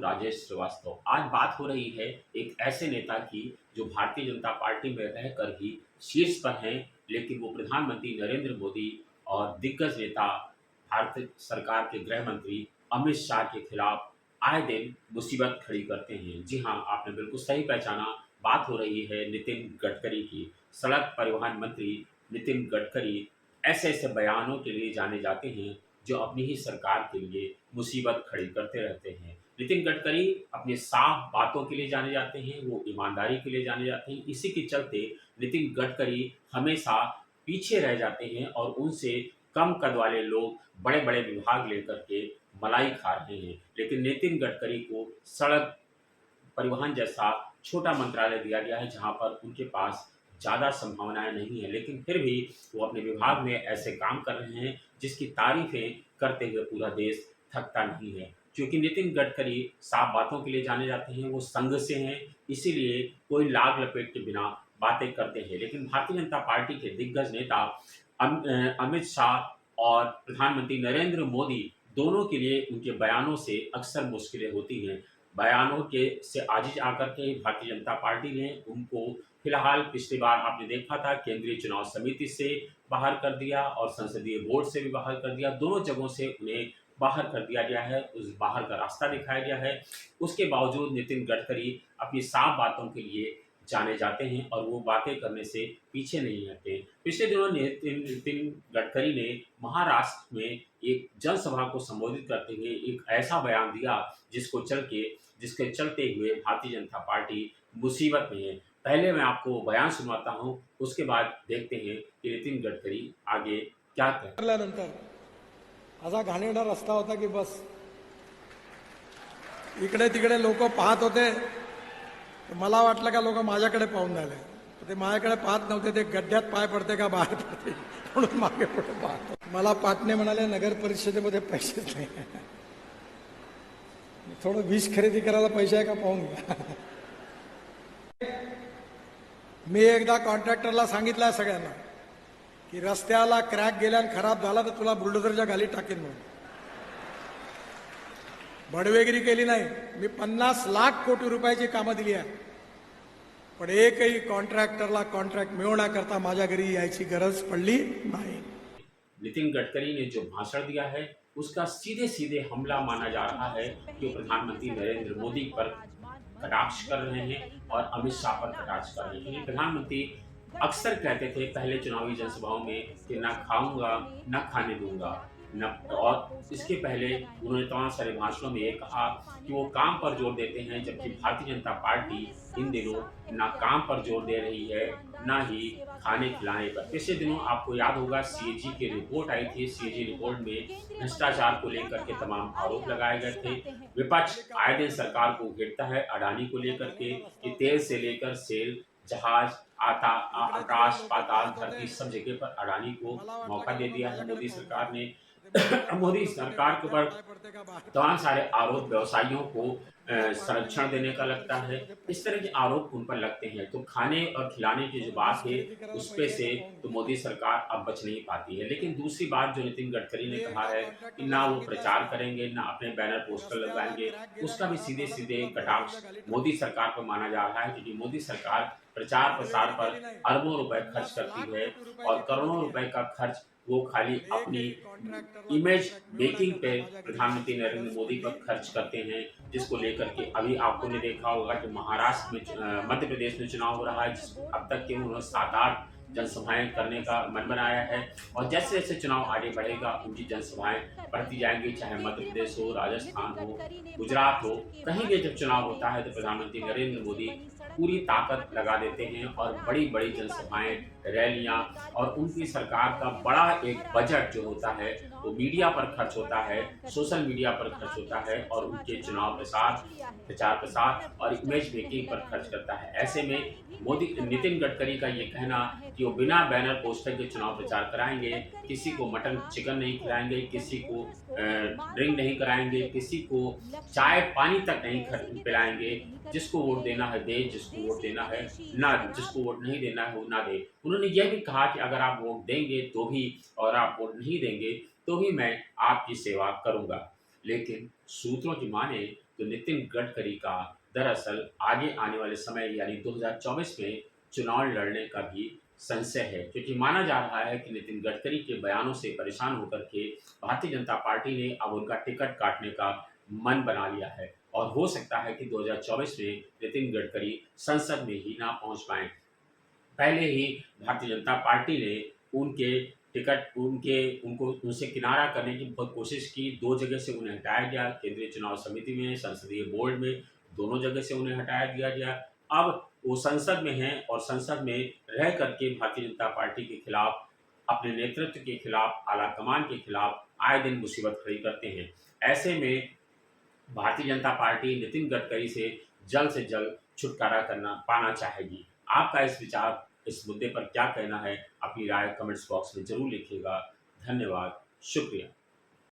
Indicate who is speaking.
Speaker 1: राजेश श्रीवास्तव। आज बात हो रही है एक ऐसे नेता की जो भारतीय जनता पार्टी में रहकर ही शीर्ष पर हैं, लेकिन वो प्रधानमंत्री नरेंद्र मोदी और दिग्गज नेता भारत सरकार के गृह मंत्री अमित शाह के खिलाफ आए दिन मुसीबत खड़ी करते हैं। जी हाँ, आपने बिल्कुल सही पहचाना, बात हो रही है नितिन गडकरी की। सड़क परिवहन मंत्री नितिन गडकरी ऐसे-ऐसे बयानों के लिए जाने जाते हैं, जो अपनी ही सरकार के लिए मुसीबत खड़ी करते रहते हैं। नितिन गडकरी अपने साफ बातों के लिए जाने जाते हैं, वो ईमानदारी के लिए जाने जाते हैं। इसी के चलते नितिन गडकरी हमेशा पीछे रह जाते हैं और उनसे कम कद वाले लोग बड़े-बड़े विभाग लेकर के मलाई खा रहे हैं। लेकिन नितिन गडकरी को सड़क परिवहन जैसा छोटा मंत्रालय दिया गया है, जहाँ पर उनके पास ज़्यादा संभावनाएँ नहीं हैं, लेकिन फिर भी वो अपने विभाग में ऐसे काम कर रहे हैं, जिसकी तारीफ़ें करते हुए पूरा देश थकता नहीं है। क्योंकि नितिन गडकरी साफ बातों के लिए जाने जाते हैं, वो संघ से हैं, इसीलिए कोई लाग लपेट के बिना बातें करते हैं। लेकिन भारतीय जनता पार्टी के दिग्गज नेता अमित शाह और प्रधानमंत्री नरेंद्र मोदी दोनों के लिए उनके बयानों से अक्सर मुश्किलें होती हैं। बयानों के से आजिज आकर के भारतीय जनता पार्टी ने उनको फिलहाल पिछली बार आपने देखा था केंद्रीय चुनाव समिति से बाहर कर दिया और संसदीय बोर्ड से भी बाहर कर दिया। दोनों जगहों से उन्हें बाहर कर दिया गया है, उस बाहर का रास्ता दिखाया गया है। उसके बावजूद नितिन गडकरी अपनी साफ बातों के लिए जाने जाते हैं और वो बातें करने से पीछे नहीं हटते। पिछले दिनों नितिन गडकरी ने महाराष्ट्र में एक जनसभा को संबोधित करते हुए एक ऐसा बयान दिया जिसके चलते हुए भारतीय जनता पार्टी मुसीबत में है। पहले मैं आपको वो बयान सुनाता हूँ, उसके बाद देखते हैं कि नितिन गडकरी आगे क्या कहते हैं।
Speaker 2: नंतर असा घाणेरडा रस्ता होता की बस इकडे तिकडे लोक पाहत होते. मला वाटलं का लोक माझ्याकडे पाहून झाले, ते माझ्याकडे पाहत नव्हते, ते गड्ड्यात पाय पडते का बाहेर पडते म्हणून मागे पुढे पाहत. मला पाटणे म्हणाले नगर परिषदेमध्ये पैसेच नाही, थोडं वीज खरेदी करायला पैसे आहे का पाहून घ्या. मी एकदा कॉन्ट्रॅक्टरला सांगितलं सगळ्यांना की रस्त्याला क्रॅक गेला आणि खराब झाला तर तुला बुलडोझरच्या गाली टाकेन म्हणून. बडवेगिरी केली नाही. मी 50 लाख कोटी रुपयाची कामं दिली आहे, पण एकही कॉन्ट्रॅक्टरला कॉन्ट्रॅक्ट मिळवण्याकरता माझ्या घरी यायची गरज पडली नाही.
Speaker 1: नितिन गडकरी ने जो भाषण दिया है उसका सीधे सीधे हमला माना जा रहा है कि वो प्रधानमंत्री नरेंद्र मोदी पर कटाक्ष कर रहे हैं और अमित शाह पर कटाक्ष कर रहे हैं। प्रधानमंत्री अक्सर कहते थे पहले चुनावी जनसभाओं में कि ना खाऊंगा न खाने दूंगा न, और इसके पहले उन्होंने तमाम सारे भाषणों में ये कहा कि वो काम पर जोर देते हैं, जबकि भारतीय जनता पार्टी इन दिनों ना काम पर जोर दे रही है ना ही खाने खिलाने पर। पिछले दिनों आपको याद होगा सीएजी की रिपोर्ट आई थी। सीएजी रिपोर्ट में भ्रष्टाचार को लेकर के तमाम आरोप लगाए गए थे। विपक्ष आए दिन सरकार को घेरता है अडानी को लेकर के कि तेल से लेकर सेल जहाज आकाश पाताल धरती सब जगह पर अडानी को मौका दे दिया है मोदी सरकार ने। मोदी सरकार के ऊपर तमाम सारे आरोप व्यवसायियों को संरक्षण देने का लगता है, इस तरह के आरोप उन पर लगते हैं। तो खाने और खिलाने की जो बात है उस पे से तो मोदी सरकार अब बच नहीं पाती है। लेकिन दूसरी बात जो नितिन गडकरी ने कहा है कि ना वो प्रचार करेंगे ना अपने बैनर पोस्टर लगाएंगे, उसका भी सीधे सीधे कटाक्ष मोदी सरकार पर माना जा रहा है, क्योंकि मोदी सरकार प्रचार प्रसार पर अरबों रुपए खर्च करती है और करोड़ों रुपए का खर्च वो खाली अपनी इमेज मेकिंग पे प्रधानमंत्री नरेंद्र मोदी पर खर्च करते हैं, जिसको लेकर के अभी आपको ने देखा होगा कि महाराष्ट्र में मध्य प्रदेश में चुनाव हो रहा है, अब तक के उन्होंने 7-8 जनसभाएं करने का मन बनाया है और जैसे जैसे चुनाव आगे बढ़ेगा उनकी जनसभाएं बढ़ती जाएंगी, चाहे मध्य प्रदेश हो, राजस्थान हो, गुजरात हो, कहीं भी जब चुनाव होता है तो प्रधानमंत्री नरेंद्र मोदी पूरी ताकत लगा देते हैं और बड़ी-बड़ी जनसभाएं, रैलियां और उनकी सरकार का बड़ा एक बजट जो होता है वो मीडिया पर खर्च होता है, सोशल मीडिया पर खर्च होता है और उनके चुनाव प्रचार प्रसार और इमेज मेकिंग पर खर्च करता है। ऐसे में नितिन गडकरी का ये कहना कि वो बिना बैनर पोस्टर के चुनाव प्रचार कराएंगे, किसी को मटन चिकन नहीं खिलाएंगे, किसी को ड्रिंक नहीं कराएंगे, किसी को चाय पानी तक नहीं पिलाएंगे, जिसको वोट देना है दे, जिसको वोट देना है ना, जिसको वोट नहीं देना है वो ना दे। उन्होंने यह भी कहा कि अगर आप वोट देंगे तो भी और आप वोट नहीं देंगे तो भी मैं आपकी सेवा करूंगा। लेकिन सूत्रों की माने तो नितिन गडकरी का दरअसल आगे आने वाले समय यानी 2024 में चुनाव लड़ने का भी संशय है, क्योंकि माना जा रहा है कि नितिन गडकरी के बयानों से परेशान होकर के भारतीय जनता पार्टी ने अब उनका टिकट काटने का मन बना लिया है और हो सकता है कि 2024 में नितिन गडकरी संसद में ही ना पहुंच पाए। पहले ही भारतीय जनता पार्टी ने उनके टिकट उनके उनको उनसे किनारा करने की बहुत कोशिश की। 2 जगह से उन्हें हटाया गया, केंद्रीय चुनाव समिति में, संसदीय बोर्ड में, दोनों जगह से उन्हें हटाया दिया गया। अब वो संसद में हैं और संसद में रह करके भारतीय जनता पार्टी के खिलाफ, अपने नेतृत्व के खिलाफ, आलाकमान के खिलाफ आए दिन मुसीबत खड़ी करते हैं। ऐसे में भारतीय जनता पार्टी नितिन गडकरी से जल्द छुटकारा करना पाना चाहेगी। आपका इस मुद्दे पर क्या कहना है? अपनी राय कमेंट्स बॉक्स में ज़रूर लिखिएगा। धन्यवाद, शुक्रिया।